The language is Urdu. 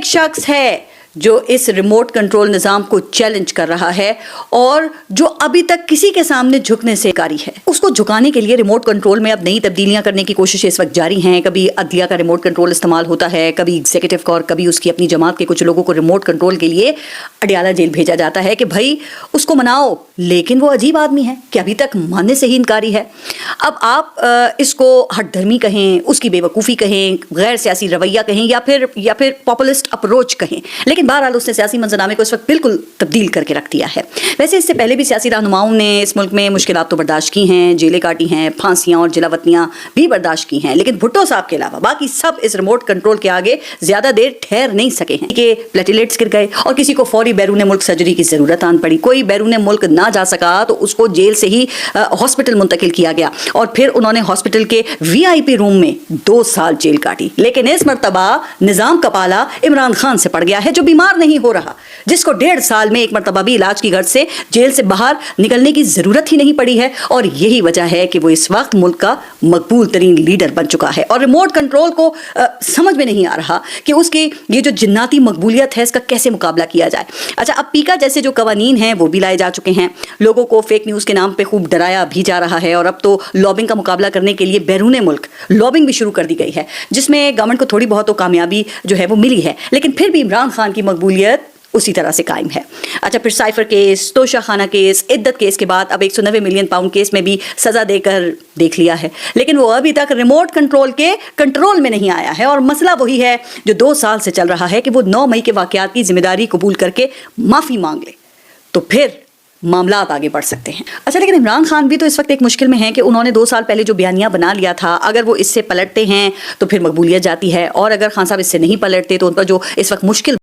ایک شخص ہے جو اس ریموٹ کنٹرول نظام کو چیلنج کر رہا ہے اور جو ابھی تک کسی کے سامنے جھکنے سے انکاری ہے. اس کو جھکانے کے لیے ریموٹ کنٹرول میں اب نئی تبدیلیاں کرنے کی کوششیں اس وقت جاری ہیں. کبھی عدلیہ کا ریموٹ کنٹرول استعمال ہوتا ہے, کبھی ایگزیکٹو کا, اور کبھی اس کی اپنی جماعت کے کچھ لوگوں کو ریموٹ کنٹرول کے لیے اڈیالہ جیل بھیجا جاتا ہے کہ بھائی اس کو مناؤ. لیکن وہ عجیب آدمی ہے کہ ابھی تک ماننے سے ہی انکاری ہے. اب آپ اس کو ہٹ دھرمی کہیں, اس کی بے وقوفی کہیں, غیر سیاسی رویہ کہیں, یا پھر پاپولسٹ اپروچ کہیں, لیکن بہرحال اس نے سیاسی منظرنامے کو اس وقت بالکل تبدیل کر کے رکھ دیا ہے. ویسے اس سے پہلے بھی سیاسی رہنماؤں نے اس ملک میں مشکلات تو برداشت کی ہیں, جیلیں کاٹی ہیں, پھانسیاں اور جلاوطنیاں بھی برداشت کی ہیں, لیکن بھٹو صاحب کے علاوہ باقی سب اس ریموٹ کنٹرول کے آگے زیادہ دیر ٹھہر نہیں سکے ہیں کہ پلیٹلیٹس گر گئے اور کسی کو فوری بیرون ملک سرجری کی ضرورت آن پڑی. کوئی بیرون ملک نہ جا سکا تو اس کو جیل سے ہی ہاسپٹل منتقل کیا گیا اور پھر انہوں نے ہاسپٹل کے VIP روم میں 2 سال جیل کاٹی. لیکن اس مرتبہ نظام کا پالا عمران خان سے پڑ گیا ہے جو بیمار نہیں ہو رہا, جس کو 1.5 سال میں ایک مرتبہ بھی علاج کی غرض سے جیل سے باہر نکلنے کی ضرورت ہی نہیں پڑی ہے. اور یہی وجہ ہے کہ وہ اس وقت ملک کا مقبول ترین لیڈر بن چکا ہے اور ریموٹ کنٹرول کو سمجھ میں نہیں آ رہا کہ اس کی یہ جو جناتی مقبولیت ہے اس کا کیسے مقابلہ کیا جائے. اچھا, اب پیکا جیسے جو قوانین ہیں وہ بھی لائے جا چکے ہیں, لوگوں کو فیک نیوز کے نام پہ خوب ڈرایا بھی جا رہا ہے, اور اب تو لابنگ کا مقابلہ کرنے کے لیے بیرون ملک لابنگ بھی شروع کر دی گئی ہے, جس میں گورنمنٹ کو تھوڑی بہت تو کامیابی جو ہے وہ ملی ہے, لیکن پھر بھی عمران خان کی مقبولیت اسی طرح سے قائم ہے. اچھا, پھر سائفر کیس, توشہ خانہ کیس, عدت کیس کے بعد اب 190 ملین پاؤنڈ کیس میں بھی سزا دے کر دیکھ لیا ہے, لیکن وہ ابھی تک ریموٹ کنٹرول کے کنٹرول میں نہیں آیا ہے. اور مسئلہ وہی ہے جو 2 سال سے چل رہا ہے کہ وہ 9 مئی کے واقعات کی ذمہ داری قبول کر کے معافی مانگ لے تو پھر معاملات آگے بڑھ سکتے ہیں. اچھا, لیکن عمران خان بھی تو اس وقت ایک مشکل میں ہیں کہ انہوں نے 2 سال پہلے جو بیانیہ بنا لیا تھا, اگر وہ اس سے پلٹتے ہیں تو پھر مقبولیت جاتی ہے, اور اگر خان صاحب اس سے نہیں پلٹتے تو ان پر جو اس وقت مشکل